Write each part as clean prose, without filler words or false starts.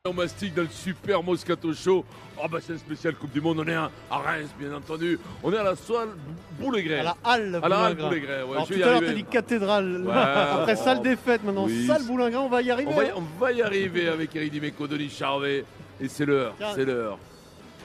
On mastique dans le Super Moscato Show. Oh bah c'est un spécial Coupe du Monde, on est à Reims bien entendu. On est à la salle Boulégret. À la halle Boulégret. Ouais, Alors je tout vais y à l'heure arriver. t'as dit cathédrale. Ouais, Après salle des fêtes, maintenant oui. salle Boulingrin, on va y arriver. On va y arriver avec Eric Dimeco, Denis Charvet. Et c'est l'heure, Tiens. c'est l'heure.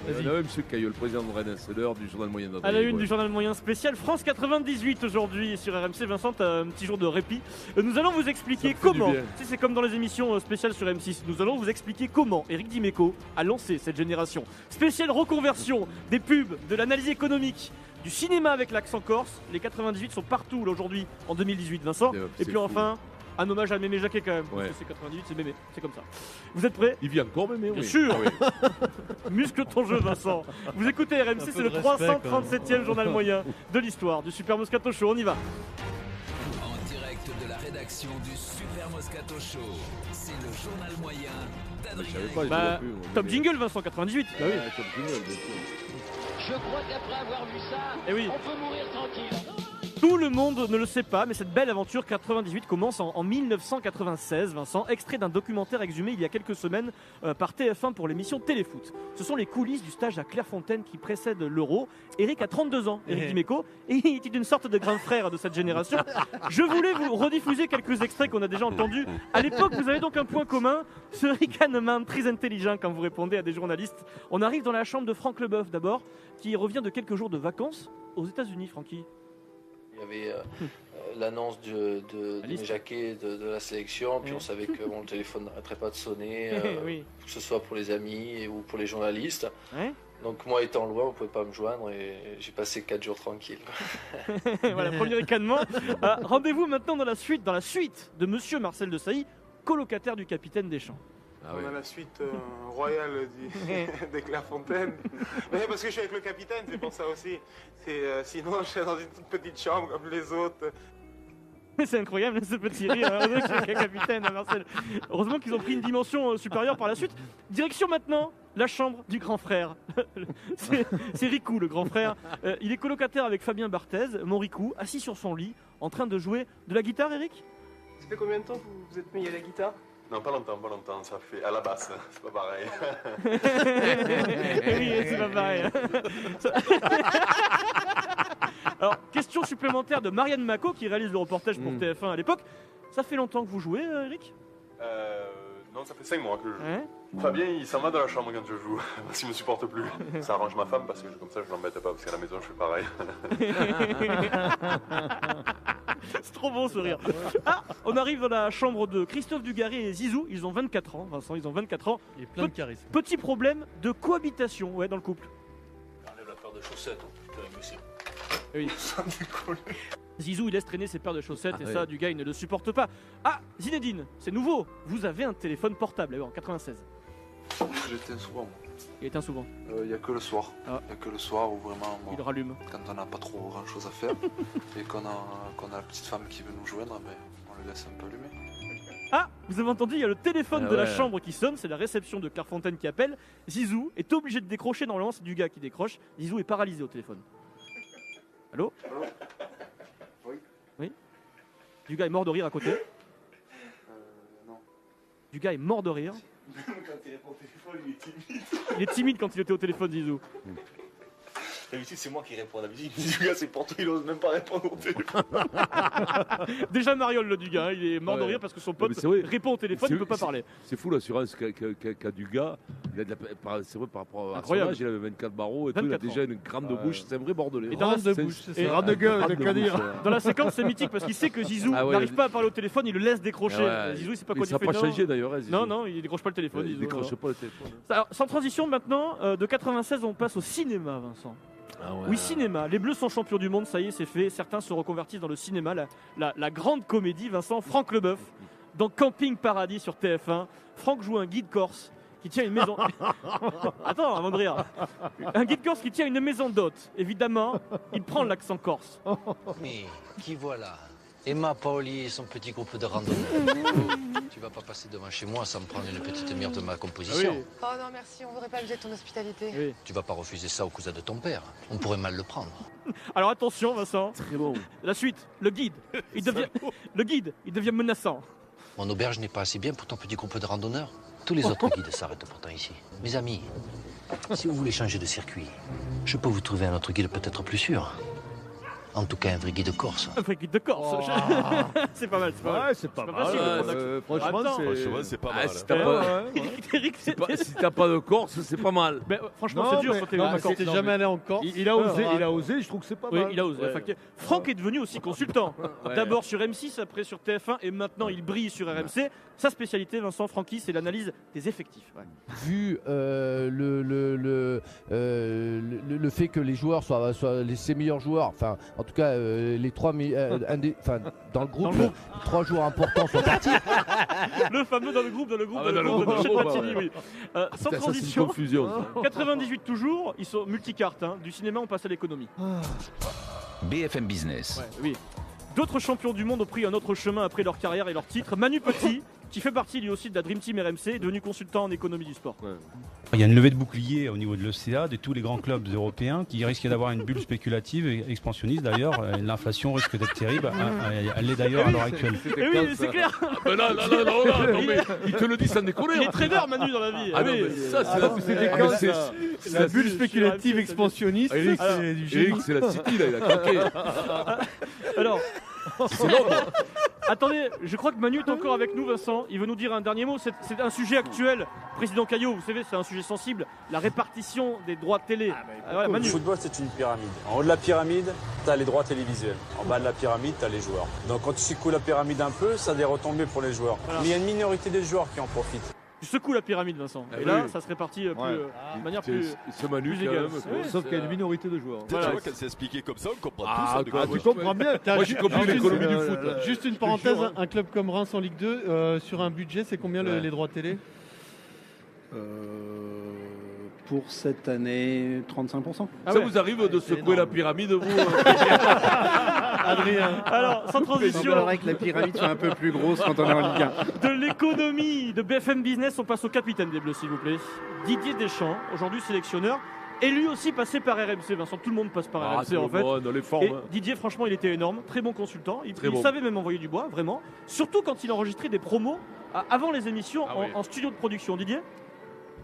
Vas-y. On a M. Caillot, le président de Rennes, c'est l'heure du journal moyen d'Adrien. À la une du journal moyen spécial France 98 aujourd'hui sur RMC. Vincent, t'as un petit jour de répit. Nous allons vous expliquer Ça me fait du comment, bien. tu sais, c'est comme dans les émissions spéciales sur M6, nous allons vous expliquer comment Eric Dimeco a lancé cette génération. Spéciale reconversion des pubs, de l'analyse économique, du cinéma avec l'accent corse. Les 98 sont partout là, aujourd'hui en 2018, Vincent. C'est Et puis fou. enfin, un hommage à Mémé Jacquet quand même. Ouais. Parce que c'est 98, c'est Mémé, c'est comme ça. Vous êtes prêts? Il vit encore même, oui. Bien sûr. Ah oui. Muscle ton jeu, Vincent. Vous écoutez RMC, peu c'est le de respect, quand 337e journal moyen de l'histoire du Super Moscato Show. On y va. En direct de la rédaction du Super Moscato Show, c'est le journal moyen Je d'Adrien. savais pas, je Bah, l'avais plus, moi. top jingle, Vincent, 98. Bah oui. Ouais, top jingle, bien sûr. Je crois qu'après avoir vu ça, Eh oui. on peut mourir tranquille. Tout le monde ne le sait pas, mais cette belle aventure 98 commence en 1996, Vincent, extrait d'un documentaire exhumé il y a quelques semaines par TF1 pour l'émission Téléfoot. Ce sont les coulisses du stage à Clairefontaine qui précède l'Euro. Eric a 32 ans, Eric Dimeco, et il est une sorte de grand frère de cette génération. Je voulais vous rediffuser quelques extraits qu'on a déjà entendus. À l'époque, vous avez donc un point commun, ce ricanement très intelligent quand vous répondez à des journalistes. On arrive dans la chambre de Franck Leboeuf d'abord, qui revient de quelques jours de vacances aux États-Unis, Francky. Il y avait l'annonce de liste. Jacquet de la sélection, puis Oui. on savait que le téléphone n'arrêterait pas de sonner, Oui. que ce soit pour les amis ou pour les journalistes. Ouais. Donc moi étant loin, on ne pouvait pas me joindre et j'ai passé 4 jours tranquilles. Voilà, premier ricanement. Rendez-vous maintenant dans la suite de Monsieur Marcel Desailly, colocataire du capitaine Deschamps. Ah On oui. a la suite royale des Clairefontaine. Mais parce que je suis avec le capitaine, c'est pour ça aussi. Sinon, je serais dans une toute petite chambre comme les autres. C'est incroyable ce petit rire avec le capitaine Marcel. Heureusement qu'ils ont pris une dimension supérieure par la suite. Direction maintenant la chambre du grand frère. C'est Ricou le grand frère. Il est colocataire avec Fabien Barthez, mon Ricou, assis sur son lit, en train de jouer de la guitare, Eric. Ça fait combien de temps que vous vous êtes mis à la guitare? Non, pas longtemps, ça fait à la basse, c'est pas pareil. Oui, c'est pas pareil. Alors, question supplémentaire de Marianne Mako qui réalise le reportage pour TF1 à l'époque. Ça fait longtemps que vous jouez, Eric? Non, ça fait 5 mois que je joue. Hein? Fabien, il s'en va dans la chambre quand je joue, parce qu'il me supporte plus. Ça arrange ma femme parce que comme ça je l'embête pas, parce qu'à la maison je fais pareil. C'est trop bon ce rire. Ah, on arrive dans la chambre de Christophe Dugarry et Zizou. Ils ont 24 ans, Vincent, ils ont 24 ans. Il est plein de charisme. Petit problème de cohabitation dans le couple. Enlève la paire de chaussettes, putain, Lucie. Oui. Zizou, il laisse traîner ses paires de chaussettes et Ah ça, ouais. Dugarry ne le supporte pas. Ah, Zinedine, c'est nouveau. Vous avez un téléphone portable, en 96. J'éteins souvent. Il éteint souvent. Il n'y a que le soir. Ah. Il n'y a que le soir où vraiment, Il rallume. quand on n'a pas trop grand chose à faire et qu'on a la petite femme qui veut nous joindre, ben, on le laisse un peu allumer. Ah, vous avez entendu, il y a le téléphone Ah de la ouais. chambre qui sonne, c'est la réception de Clairefontaine qui appelle. Zizou est obligé de décrocher, normalement c'est du gars qui décroche. Zizou est paralysé au téléphone. Allô? Oui. Oui? Du gars est mort de rire à côté. Non. Du gars est mort de rire. Quand il répond au téléphone, il est timide. Il est timide quand il était au téléphone, Zizou. D'habitude, c'est moi qui réponds à la musique. Le gars, c'est pour tout, il ose même pas répondre au téléphone. Déjà Mariole le du gars, il est mort de Ouais. rire parce que son Non, pote mais c'est vrai. répond au téléphone, il C'est- peut pas parler. C'est fou l'assurance qu'a du gars. Il a de la- c'est vrai par rapport à son Incroyable. âge, il avait 24 barreaux et tout, il a 24 déjà une grande bouche, c'est un vrai bordelais. Et dans la- Grande de C'est- bouche, c'est et- ça. grande de gueule, Grande de de quoi bouche, dire. ouais. Dans la séquence, c'est mythique parce qu'il sait que Zizou Ah ouais, n'arrive vas-y. pas à parler au téléphone, il le laisse décrocher. Ah ouais. Zizou, il sait pas Mais quoi ça n'a il pas fait. changé d'ailleurs. Hein, Zizou. Non, non, il décroche pas le téléphone. Il Zizou, décroche alors. pas le téléphone. Alors, sans transition maintenant, de 96, on passe au cinéma, Vincent. Ah ouais. Oui, cinéma. Les Bleus sont champions du monde, ça y est, c'est fait. Certains se reconvertissent dans le cinéma. La grande comédie, Vincent, Franck Leboeuf, dans Camping Paradis sur TF1. Franck joue un guide corse qui tient une maison. Attends, avant de rire. Un guide corse qui tient une maison d'hôtes. Évidemment, il prend l'accent corse. Mais qui voilà? Emma Paoli et son petit groupe de randonneurs. Tu vas pas passer devant chez moi sans me prendre une petite mire de ma composition. Ah oui. Oh non, merci, on voudrait pas abuser de ton hospitalité. Oui. Tu vas pas refuser ça au cousin de ton père. On pourrait mal le prendre. Alors attention, Vincent. Très bon. La suite, le guide. Il devient menaçant. Mon auberge n'est pas assez bien pour ton petit groupe de randonneurs. Tous les autres guides s'arrêtent pourtant ici. Mes amis, si vous voulez changer de circuit, je peux vous trouver un autre guide peut-être plus sûr. En tout cas, un vrai guide corse. Un vrai guide de Corse. C'est pas mal, c'est pas mal. Ouais, c'est pas mal. facile, Franchement, Attends. c'est pas mal. Si t'as pas de Corse, c'est pas mal. Mais, franchement, c'est dur. T'es jamais allé en Corse. Il a osé, je trouve que c'est pas mal. Oui, il a osé. Franck est devenu aussi consultant. D'abord sur M6, après sur TF1 et maintenant il brille sur RMC. Sa spécialité, Vincent Francky, c'est l'analyse des effectifs. Vu le fait que les joueurs soient ses meilleurs joueurs, enfin en tout cas les trois dans le groupe, les 3 joueurs importants sont partis. Le fameux dans le groupe de chez Platini, oui. Sans transition. 98 toujours, ils sont multicartes. Du cinéma, on passe à l'économie. BFM Business. Oui. D'autres champions du monde ont pris un autre chemin après leur carrière et leur titre. Manu Petit, qui fait partie lui aussi de la Dream Team RMC, est devenu consultant en économie du sport. Il y a une levée de bouclier au niveau de l'ECA, de tous les grands clubs européens, qui risquent d'avoir une bulle spéculative et expansionniste d'ailleurs. L'inflation risque d'être terrible. Elle l'est d'ailleurs à l'heure actuelle. Oui, c'est clair. Non, mais il te le dit sans déconner. Il est trader, Manu, dans la vie. Ah non, mais ça, c'est la bulle spéculative expansionniste. Eric, c'est la City, là, il a craqué. Alors, c'est l'ordre. Attendez, je crois que Manu est encore avec nous, Vincent. Il veut nous dire un dernier mot. C'est un sujet actuel. Président Caillot, vous savez, c'est un sujet sensible. La répartition des droits de télé. Voilà, Manu. Le football, c'est une pyramide. En haut de la pyramide, tu as les droits télévisuels. En bas de la pyramide, tu as les joueurs. Donc quand tu secoues la pyramide un peu, ça a des retombées pour les joueurs. Voilà. Mais il y a une minorité des joueurs qui en profitent. Tu secoues la pyramide, Vincent. Et là, ça se répartit de manière plus égale. Sauf qu'il y a une minorité de joueurs. Tu vois qu'elle s'est expliquée comme ça, on comprend tout ça. Tu comprends bien. Moi, j'ai compris l'économie du foot. Juste une parenthèse, un club comme Reims en Ligue 2, sur un budget, c'est combien les droits télé? Pour cette année, 35%. Ça vous arrive de secouer la pyramide, vous Adrien. Alors, sans transition. Il semblerait que la pyramide soit un peu plus grosse quand on est en Ligue 1. De l'économie de BFM Business, on passe au capitaine des Bleus, s'il vous plaît. Didier Deschamps, aujourd'hui sélectionneur. Et lui aussi passé par RMC, Vincent. Tout le monde passe par RMC en fait. Dans les formes, et Didier, franchement, il était énorme. Très bon consultant. Il savait même envoyer du bois, vraiment. Surtout quand il enregistrait des promos avant les émissions en studio de production. Didier ?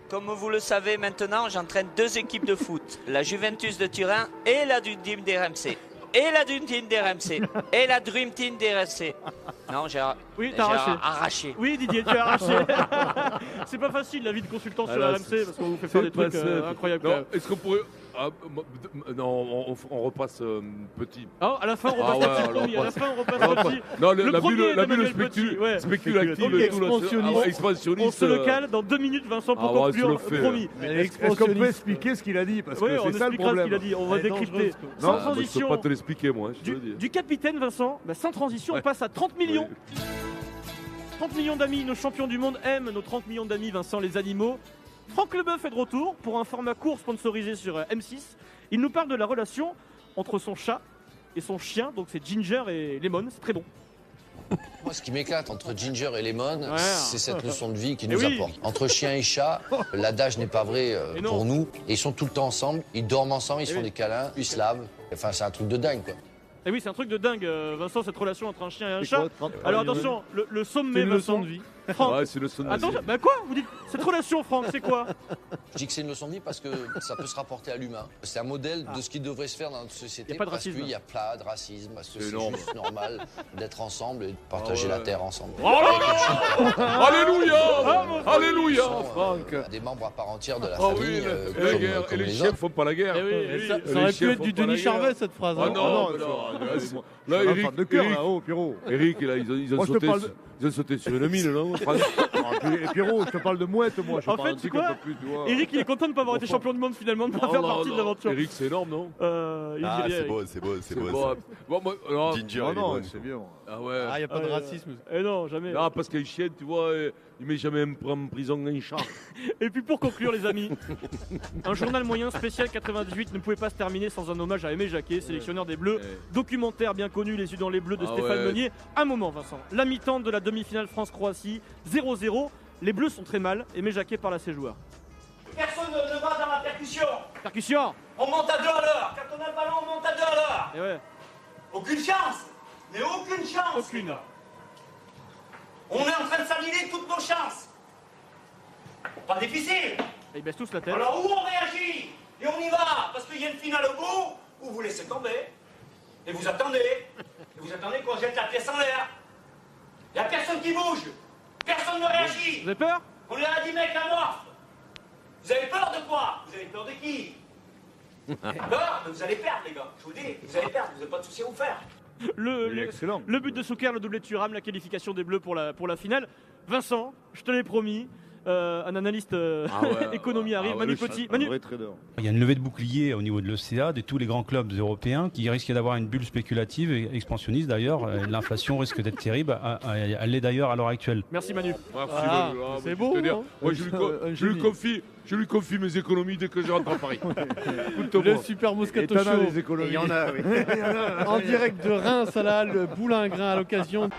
Comme vous le savez maintenant, j'entraîne 2 équipes de foot. La Juventus de Turin et la Dream Team d'RMC. Et la Dream Team d'RMC. Et la Dream Team d'RMC. Non, j'ai arraché. Oui, Didier, tu as arraché. C'est pas facile la vie de consultant sur RMC parce qu'on vous fait faire des trucs incroyables. Est-ce qu'on pourrait... non, on repasse petit. Ah, à la fin, on repasse petit. À la fin, on repasse petit. Non, la bulle spéculative, expansionniste. On se le cale dans 2 minutes, Vincent, pour conclure. Promis. Est-ce qu'on peut expliquer ce qu'il a dit? Parce que c'est ça le problème. Ce qu'il a dit. On va décrypter. Sans transition. Je peux pas te l'expliquer, moi. Du capitaine, Vincent, sans transition, on passe à 30 millions. 30 millions d'amis, nos champions du monde aiment nos 30 millions d'amis, Vincent, les animaux. Franck Leboeuf est de retour pour un format court sponsorisé sur M6. Il nous parle de la relation entre son chat et son chien, donc c'est Ginger et Lemon, c'est très bon. Moi, ce qui m'éclate entre Ginger et Lemon, c'est cette leçon de vie qu'ils nous apportent. Entre chien et chat, l'adage n'est pas vrai pour nous. Et ils sont tout le temps ensemble, ils dorment ensemble, ils se font des câlins, ils se lavent. Enfin, c'est un truc de dingue, quoi. Et oui, c'est un truc de dingue, Vincent, cette relation entre un chien et un chat. Alors attention, le sommet, Vincent. De vie. Franck. Ouais, c'est le son de vie. Attention, quoi vous dites cette relation, Franck, c'est quoi? Je dis que c'est une leçon de vie parce que ça peut se rapporter à l'humain. C'est un modèle de ce qui devrait se faire dans notre société. Parce qu'il n'y a pas de racisme, parce que c'est juste normal d'être ensemble et de partager la terre ensemble. Alléluia, Alléluia, Franck. Des membres à part entière de la famille. Et les chiens ne font pas la guerre. Ça aurait pu être du Denis Charvet, cette phrase. Ah non, là, Eric, là, ils ont sauté sur une mine, non? Et Pierrot, je te parle de mouette, moi. En fait, c'est quoi? Eric, il est content de ne pas avoir été champion du monde finalement, de ne pas faire partie de l'aventure. Eric, c'est énorme, non? C'est beau. Ginger, c'est bien. Ah ouais. Ah, il n'y a pas de racisme. Non, jamais. Non, parce qu'un chien, tu vois, il met jamais en prison un chat. Et puis pour conclure, les amis, un journal moyen spécial 98 ne pouvait pas se terminer sans un hommage à Aimé Jacquet, sélectionneur des Bleus. Documentaire bien connu, Les yeux dans les bleus de Stéphane Meunier. Un moment, Vincent. La mi-temps de la demi-finale France-Croatie, 0-0. Les Bleus sont très mal. Aimé Jacquet parle à ses joueurs. Personne ne va dans la percussion. Percussion. On monte à 2 à l'heure. Quand on a le ballon, on monte à 2 à l'heure. Et ouais. Aucune chance. Mais aucune chance. Aucune. On est en train de s'annuler toutes nos chances. Pas difficile. Et ils baissent tous la tête. Alors où on réagit et on y va, parce qu'il y a une finale au bout, ou vous laissez tomber. Et vous attendez. Et vous attendez qu'on jette la pièce en l'air. Il n'y a personne qui bouge. Personne ne réagit. Vous avez peur? On est à 10 mecs amorphes. Vous avez peur de quoi? Vous avez peur de qui? Vous avez peur? Mais vous allez perdre, les gars. Je vous dis, vous allez perdre. Vous n'avez pas de souci à vous faire. Le but de Souker, le doublé de Thuram, la qualification des Bleus pour la finale. Vincent, je te l'ai promis, un analyste économie arrive. Manu Petit. Manu. Il y a une levée de bouclier au niveau de l'OCA, de tous les grands clubs européens qui risquent d'avoir une bulle spéculative et expansionniste d'ailleurs. L'inflation risque d'être terrible. Elle l'est d'ailleurs à l'heure actuelle. Merci Manu. C'est beau. Moi, je lui confie mes économies dès que je rentre à Paris. Le Super Moscato Show. Il y en a, oui. En direct de Reims à la halle Boulingrin à l'occasion